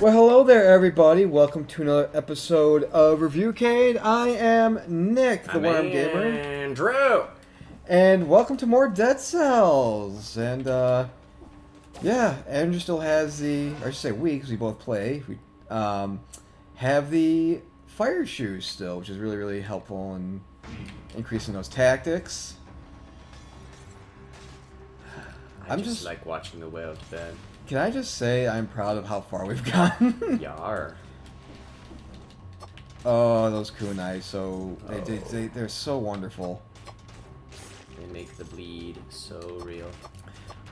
Well, hello there, everybody. Welcome to another episode of Reviewcade. I am Nick, the Worm Gamer. Andrew! And welcome to more Dead Cells. And, yeah, Andrew still has or I should say we, because we both play, have the fire shoes still, which is really, really helpful in increasing those tactics. I just like watching the way out of bed. Can I just say I'm proud of how far we've gotten? Yar. Oh, those kunai, they're so wonderful. They make the bleed so real.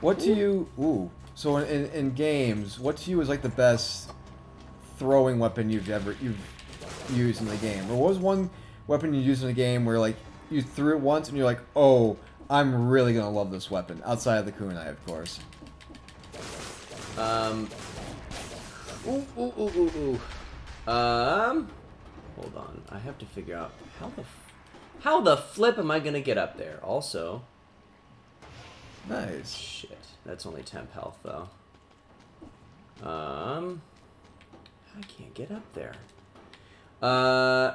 What do you... So in games, what to you is like the best throwing weapon you've used in the game? Or what was one weapon you used in the game where like you threw it once and you're like, oh, I'm really gonna love this weapon, outside of the kunai, of course. Hold on. I have to figure out how the flip am I gonna get up there? Also, Nice. shit. That's only temp health though. I can't get up there.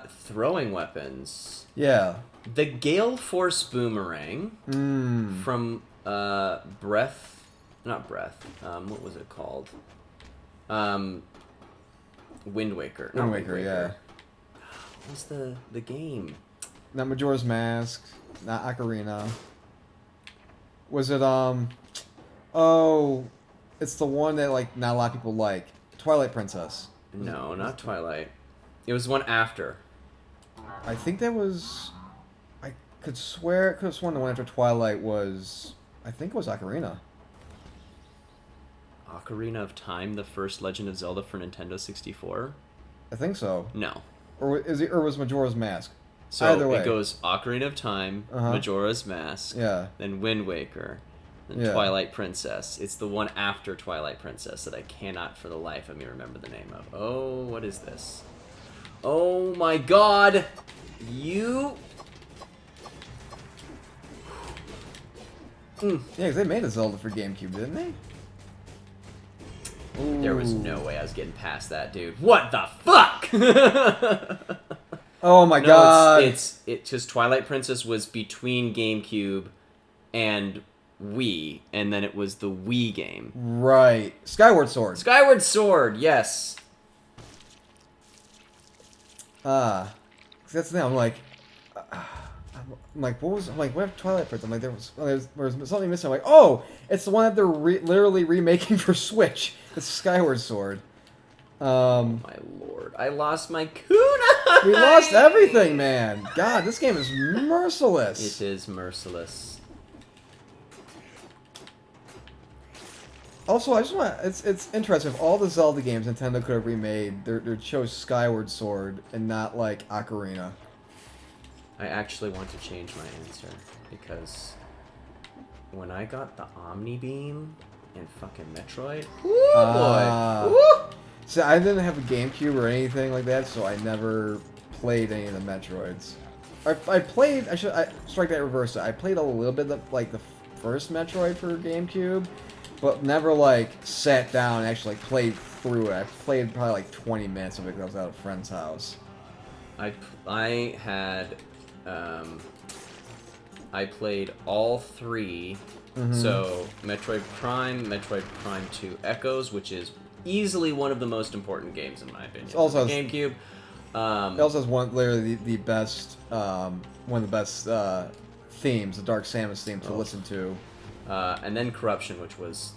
Throwing weapons. Yeah. The Gale Force Boomerang from what was it called? Wind Waker. Wind Waker, yeah. What was the game? Not Majora's Mask, not Ocarina. Was it, oh, it's the one that, like, not a lot of people like. Twilight Princess. No, not Twilight. It was one after. I think that was... I could have sworn the one after Twilight was... I think it was Ocarina. Ocarina of Time, the first Legend of Zelda for Nintendo 64? I think so. No. Or was Majora's Mask? So Either way. It goes Ocarina of Time, Majora's Mask, then Wind Waker, then Twilight Princess. It's the one after Twilight Princess that I cannot for the life of me remember the name of. Oh, what is this? Oh my god! You... Yeah, because they made a Zelda for GameCube, didn't they? Ooh. There was no way I was getting past that, dude. What the fuck? Oh my god! It's just Twilight Princess was between GameCube and Wii, and then it was the Wii game. Right. Skyward Sword. Skyward Sword, yes. That's the thing. I'm like, what Twilight Princess? I'm like, there was something missing. I'm like, oh, it's the one that they're literally remaking for Switch. It's Skyward Sword. Oh my lord, I lost my kunai! We lost everything, man. God, this game is merciless. It is merciless. Also, I just want it's interesting. If all the Zelda games Nintendo could have remade, they chose Skyward Sword and not like Ocarina. I actually want to change my answer because when I got the Omni Beam in fucking Metroid, boy. Woo! See, I didn't have a GameCube or anything like that, so I never played any of the Metroids. I played. I strike that reverse. I played a little bit of like the first Metroid for GameCube, but never like sat down and actually like, played through it. I played probably like 20 minutes of it because I was at a friend's house. I had I played all three. So Metroid Prime 2 Echoes, which is easily one of the most important games in my opinion. It's also GameCube. It also has literally the best, one of the best themes, the Dark Samus theme to listen to. And then Corruption, which was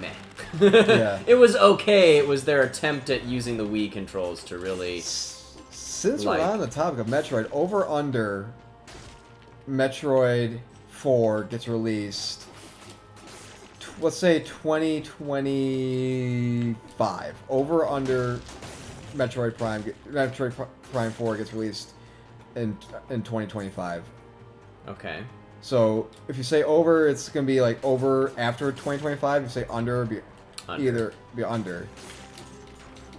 meh. Yeah. It was okay. It was their attempt at using the Wii controls to really... Since we're on the topic of Metroid, over under Metroid 4 gets released, let's say 2025. Over under Metroid Prime 4 gets released in 2025. Okay. So if you say over, it's gonna be like over after 2025. If you say under, be under.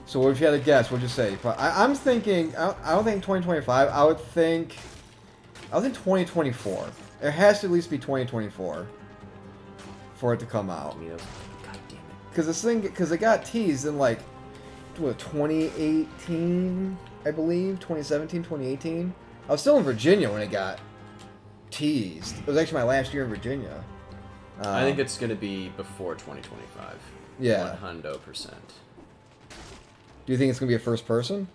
So if you had to guess, what'd you say? I'm thinking. I don't think 2025. I would think 2024. It has to at least be 2024 for it to come out. God damn it. because it got teased in like, what, 2018, I believe, 2017, 2018. I was still in Virginia when it got teased. It was actually my last year in Virginia. I think it's gonna be before 2025. Yeah. 100%. Do you think it's gonna be a first person?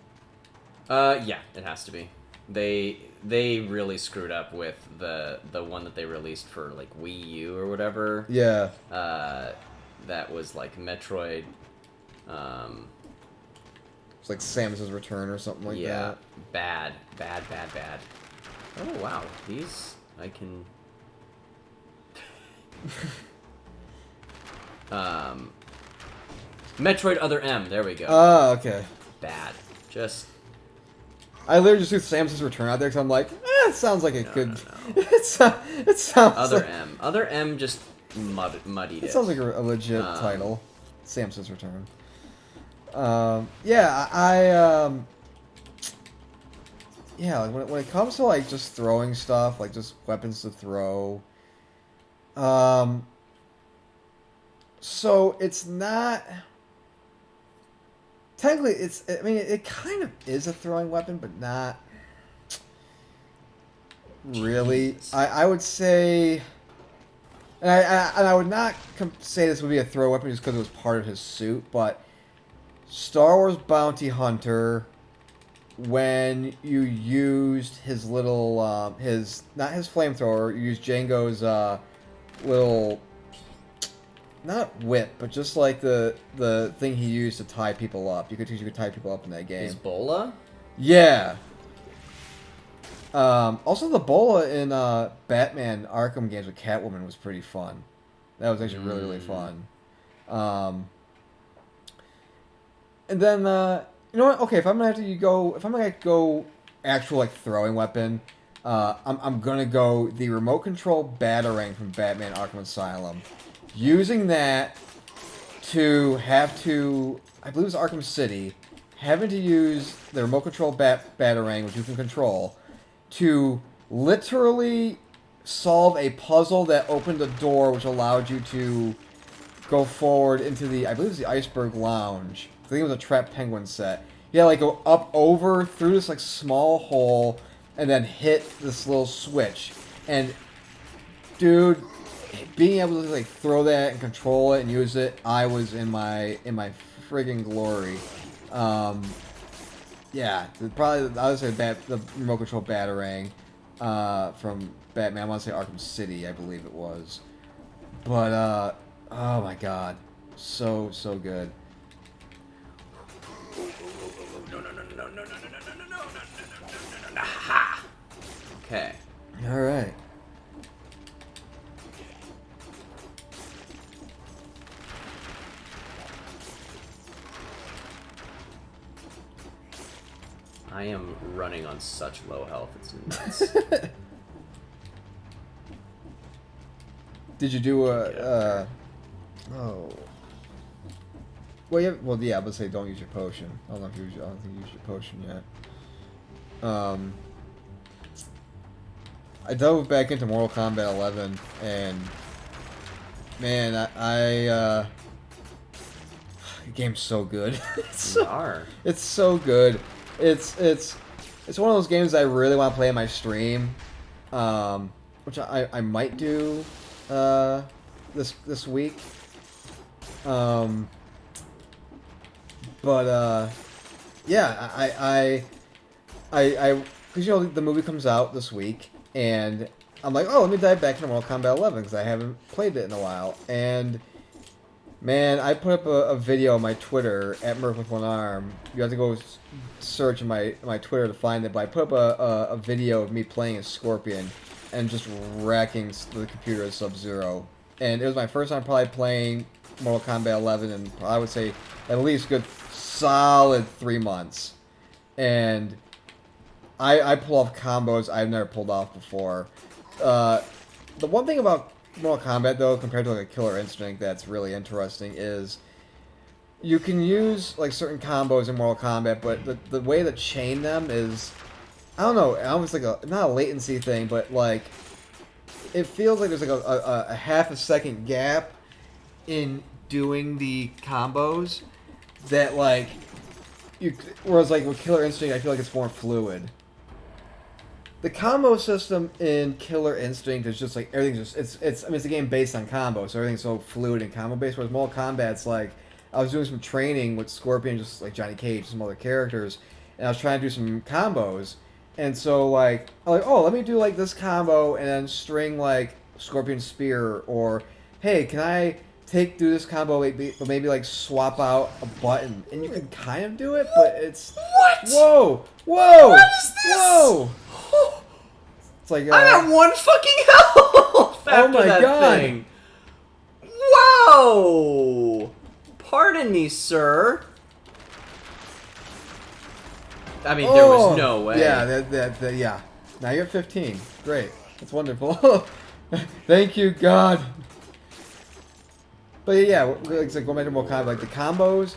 Yeah, it has to be. They really screwed up with the one that they released for like Wii U or whatever. Yeah. That was like Metroid. It's like Samus's Return or something like that. Yeah, bad. Oh wow, these I can. Metroid Other M. There we go. Oh, okay. Bad. Just. I literally just threw Samus's Return out there because I'm like, it sounds like it could. No. It sounds. Other like... M. Other M just muddied it. It sounds like a legit title. Samus's Return. Yeah, yeah, like when it comes to like just throwing stuff, like just weapons to throw. So it's not. Technically, I mean, it kind of is a throwing weapon, but not really. I would say, and I would not say this would be a throw weapon just because it was part of his suit, but Star Wars Bounty Hunter, when you used his little, not his flamethrower, you used Django's little. Not whip, but just like the thing he used to tie people up. You could tie people up in that game. His bola? Yeah. Also, the bola in Batman Arkham games with Catwoman was pretty fun. That was actually really fun. And then you know what? Okay, if I'm gonna go actual like throwing weapon, I'm gonna go the remote control Batarang from Batman Arkham Asylum. Using that to have to, I believe it was Arkham City, having to use the remote control Batarang, which you can control, to literally solve a puzzle that opened a door which allowed you to go forward into the, I believe it was the Iceberg Lounge. I think it was a Trapped Penguin set. You had to like go up over through this like small hole and then hit this little switch. And dude, being able to like throw that and control it and use it, I was in my friggin' glory. Yeah, probably I would say the remote control Batarang from Batman. I want to say Arkham City, I believe it was. But oh my god, so good. Aha. Okay. All right. I am running on such low health, it's nuts. Did you do a, oh. Well, yeah, I would say don't use your potion. I don't think you used your potion yet. I dove back into Mortal Kombat 11, and man, the game's so good. It's so good. It's one of those games I really want to play in my stream, which I might do this week. But yeah, because you know the movie comes out this week, and I'm like, oh, let me dive back into Mortal Kombat 11 because I haven't played it in a while, and man, I put up a video on my Twitter at Murph with one arm. You have to go search in my Twitter to find it, but I put up a video of me playing as Scorpion and just wrecking the computer as Sub-Zero. And it was my first time probably playing Mortal Kombat 11 in, I would say, at least a good solid 3 months. And I pull off combos I've never pulled off before. The one thing about Mortal Kombat, though, compared to like a Killer Instinct that's really interesting is you can use like certain combos in Mortal Kombat, but the way to chain them is, I don't know, almost like not a latency thing, but like it feels like there's like a half a second gap in doing the combos that like whereas like with Killer Instinct, I feel like it's more fluid. The combo system in Killer Instinct is just like everything's just it's I mean it's a game based on combo, so everything's so fluid and combo based. Whereas Mortal Kombat's like I was doing some training with Scorpion, just like Johnny Cage, some other characters, and I was trying to do some combos, and so like I'm like, oh, let me do like this combo and then string like Scorpion Spear, or hey, can I do this combo but maybe like swap out a button, and you can kind of do it, but it's what? Whoa! What is this? Whoa! It's like I'm at 1 fucking health after my that God. thing. Whoa! Pardon me, sir. I mean, there was no way. Yeah, yeah. Now you're at 15. Great. That's wonderful. Thank you, God. But yeah, like going back to Mortal Kombat, like the combos,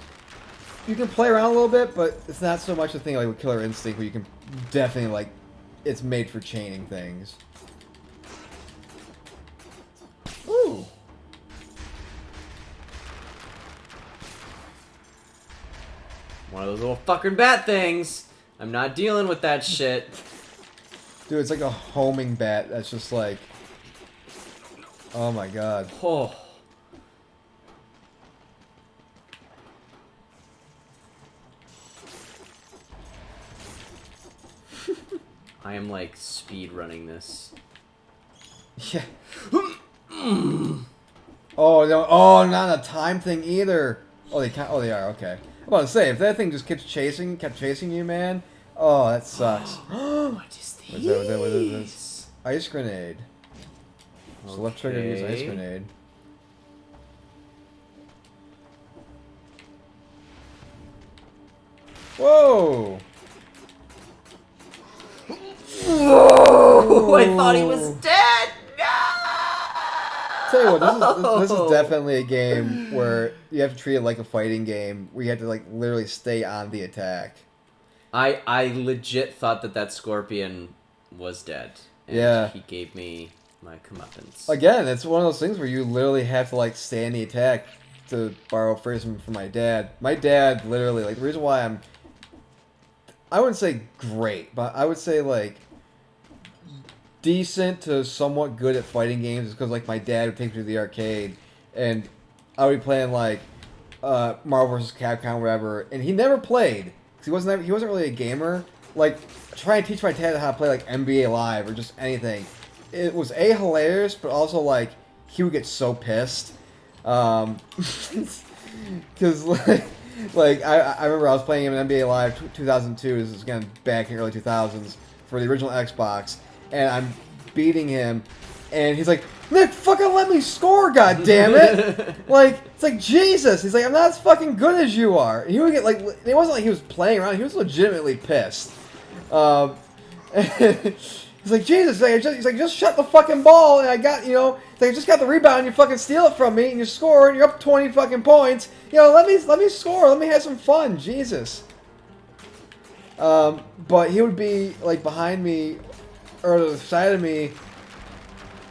you can play around a little bit, but it's not so much a thing like with Killer Instinct where you can definitely like it's made for chaining things. Ooh. One of those little fucking bat things. I'm not dealing with that shit. Dude, it's like a homing bat that's just like... Oh my God. Oh. I am like speed running this. Yeah. Oh no! Oh, not a time thing either. Oh, they are. Okay. I'm about to say if that thing just kept chasing you, man. Oh, that sucks. What is this? What is this? Ice grenade. So left trigger to use ice grenade. Whoa! Whoa! I thought he was dead. No! Tell you what, this is definitely a game where you have to treat it like a fighting game, where you have to like literally stay on the attack. I legit thought that Scorpion was dead. And yeah. He gave me my comeuppance. Again, it's one of those things where you literally have to like stay on the attack. To borrow a phrase from my dad. My dad literally, like, the reason why I wouldn't say great, but I would say like decent to somewhat good at fighting games is because like my dad would take me to the arcade and I would be playing like Marvel vs. Capcom or whatever, and he never played because he wasn't really a gamer. Like trying to teach my dad how to play like NBA Live or just anything, it was hilarious, but also like he would get so pissed because like I remember I was playing him in NBA Live 2002. This is again back in the early 2000s for the original Xbox, and I'm beating him, and he's like, "Nick, fucking let me score, goddammit!" Like it's like Jesus. He's like, "I'm not as fucking good as you are." And he would get like, it wasn't like he was playing around. He was legitimately pissed. He's like, Jesus, he's like, just shut the fucking ball, and I got, you know, like, I just got the rebound, and you fucking steal it from me, and you score, and you're up 20 fucking points. You know, let me score, let me have some fun, Jesus. But he would be, like, behind me, or to the side of me,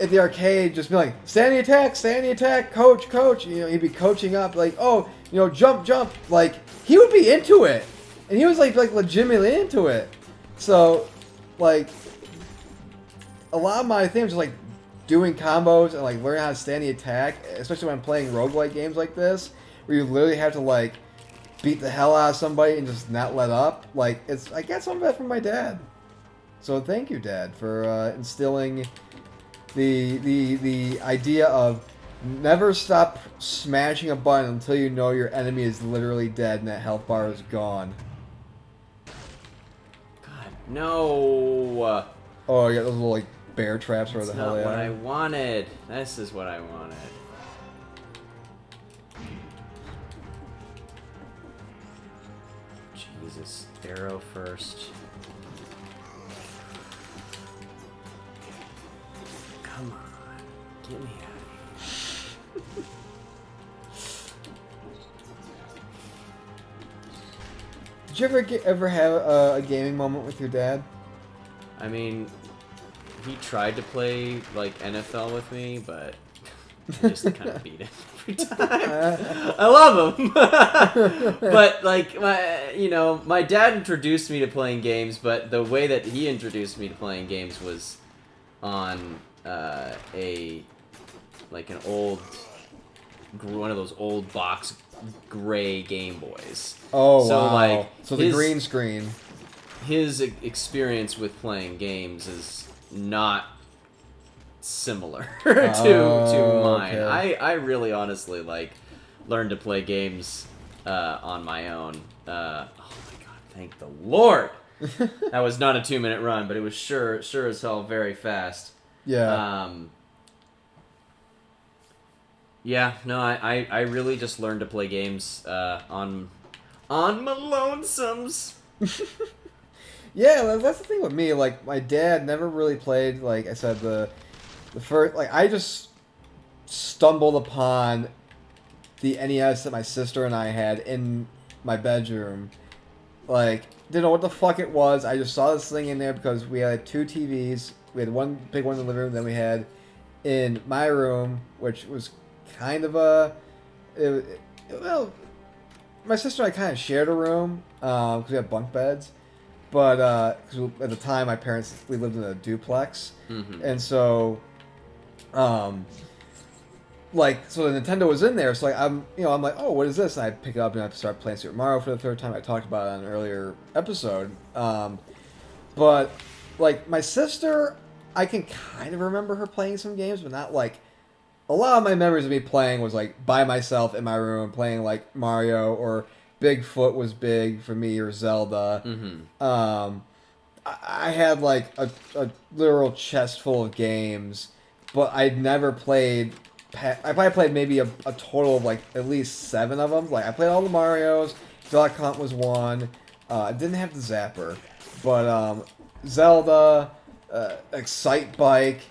at the arcade, just be like, stay on the attack, coach. You know, he'd be coaching up, like, oh, you know, jump. Like, he would be into it. And he was, like legitimately into it. So, like, a lot of my things was like doing combos and like learning how to stand the attack, especially when I'm playing roguelike games like this, where you literally have to like beat the hell out of somebody and just not let up. Like I got some of that from my dad. So thank you, Dad, for instilling the idea of never stop smashing a button until you know your enemy is literally dead and that health bar is gone. God, no. Oh, yeah, those little like bear traps where the hell they are. That's not what I wanted. This is what I wanted. Jesus. Arrow first. Come on. Get me out of here. Did you ever have a gaming moment with your dad? I mean, he tried to play like NFL with me, but and just kind of beat him every time. I love him. But, like, my dad introduced me to playing games, but the way that he introduced me to playing games was on one of those old box gray Game Boys. Oh, so, wow. So the green screen. His experience with playing games is not similar to mine. Okay. I really honestly learned to play games on my own. Oh my god, thank the Lord. That was not a 2-minute run, but it was sure as hell very fast. Yeah. Yeah, no, I really just learned to play games on my lonesomes. Yeah, that's the thing with me. Like, my dad never really played, like I said, the first... Like, I just stumbled upon the NES that my sister and I had in my bedroom. Like, didn't know what the fuck it was. I just saw this thing in there because we had 2 TVs. We had one big one in the living room, then we had in my room, which was kind of well, my sister and I kind of shared a room because we had bunk beds, but cause at the time we lived in a duplex, and so so the Nintendo was in there, so like I'm like, oh, what is this? And I pick it up and I start playing Super Mario for the 3rd time. I talked about it on an earlier episode, but like my sister, I can kind of remember her playing some games, but not like. A lot of my memories of me playing was like by myself in my room playing like Mario, or Bigfoot was big for me, or Zelda. I had like a literal chest full of games, but I'd never played. I probably played maybe a total of like at least 7 of them. Like I played all the Marios. Duck Hunt was one. I didn't have the Zapper, but Zelda, Excite Bike.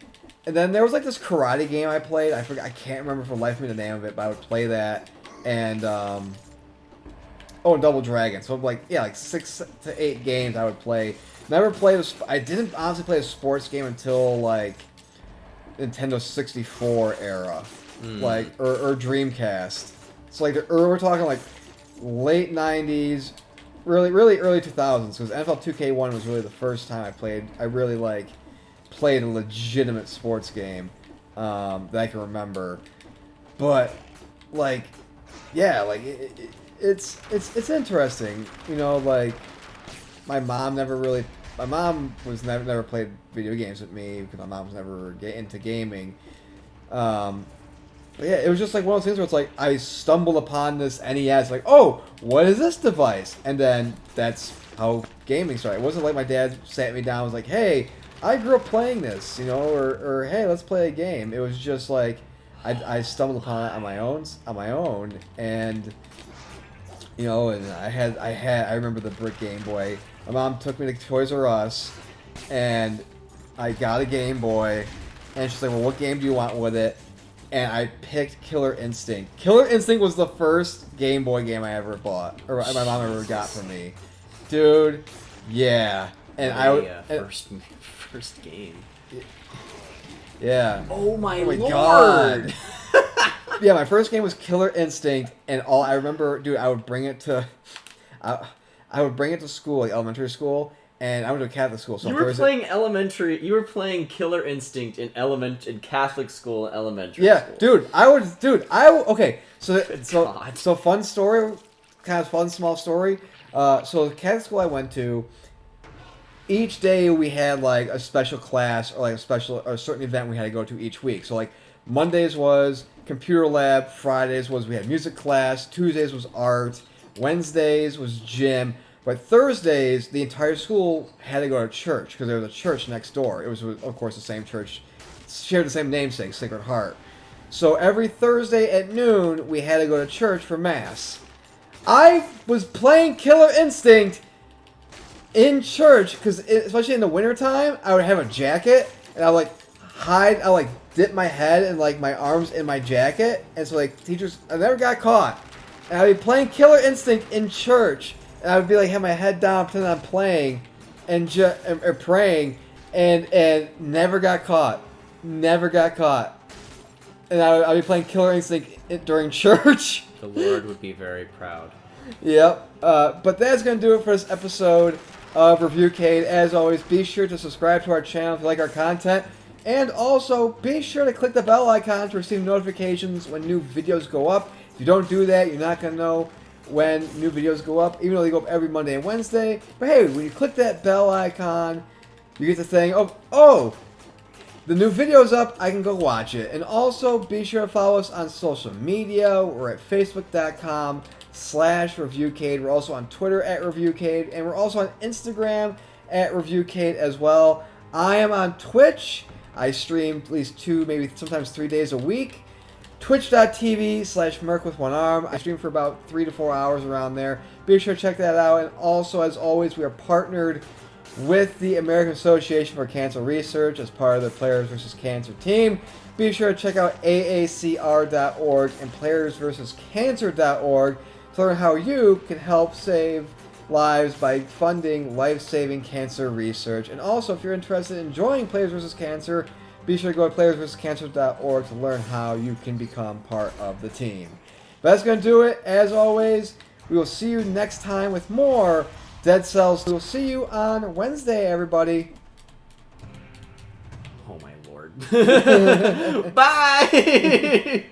And then there was like this karate game I played. I can't remember for the life of me the name of it, but I would play that. And and Double Dragon. So like 6 to 8 games I would play. Never played. I didn't honestly play a sports game until like Nintendo 64 era, like or Dreamcast. So like we're talking like late 90s, really early 2000s. Because NFL 2K1 was really the first time I really played a legitimate sports game that I can remember. But it's interesting, like my mom was never played video games with me because my mom was never into gaming. But yeah, it was just like one of those things where it's like I stumbled upon this NES, like, oh, what is this device? And then that's how gaming started. It wasn't like my dad sat me down and was like, hey, I grew up playing this, or hey, let's play a game. It was just like I stumbled upon it on my own, and and I remember the brick Game Boy. My mom took me to Toys R Us, and I got a Game Boy, and she's like, well, what game do you want with it? And I picked Killer Instinct. Killer Instinct was the first Game Boy game I ever bought, or my mom ever got for me. Dude, yeah. And first game. Yeah. Oh my Lord. God. Yeah, my first game was Killer Instinct, and all I remember, dude, I would bring it to school, like elementary school, and I went to a Catholic school. So you were playing Killer Instinct in Catholic school, elementary school. Yeah, okay. So fun story, kind of fun small story. So the Catholic school I went to, each day we had like a special class or like a certain event we had to go to each week. So like Mondays was computer lab, Fridays was we had music class, Tuesdays was art, Wednesdays was gym, but Thursdays the entire school had to go to church because there was a church next door. It was of course the same church, shared the same namesake, Sacred Heart. So every Thursday at noon we had to go to church for mass. I was playing Killer Instinct in church, because especially in the wintertime, I would have a jacket, and I would dip my head and like my arms in my jacket, and so like teachers, I never got caught, and I'd be playing Killer Instinct in church, and I would be like have my head down, pretending I'm playing, and praying, and never got caught, And I'll be playing Killer Instinct during church. The Lord would be very proud. Yep. But that's going to do it for this episode of Reviewcade. As always, be sure to subscribe to our channel if you like our content. And also, be sure to click the bell icon to receive notifications when new videos go up. If you don't do that, you're not going to know when new videos go up, even though they go up every Monday and Wednesday. But hey, when you click that bell icon, you get the thing of, oh, the new video's up, I can go watch it. And also, be sure to follow us on social media. We're at facebook.com/ReviewCade. We're also on Twitter at ReviewCade. And we're also on Instagram at ReviewCade as well. I am on Twitch. I stream at least 2, maybe sometimes 3 days a week. Twitch.tv/Merc with one arm. I stream for about 3 to 4 hours around there. Be sure to check that out. And also, as always, we are partnered with the American Association for Cancer Research as part of the Players vs. Cancer team. Be sure to check out aacr.org and playersvscancer.org to learn how you can help save lives by funding life-saving cancer research. And also, if you're interested in joining Players vs. Cancer, be sure to go to playersvscancer.org to learn how you can become part of the team. But that's going to do it. As always, we will see you next time with more Dead Cells. We'll see you on Wednesday, everybody. Oh, my Lord. Bye!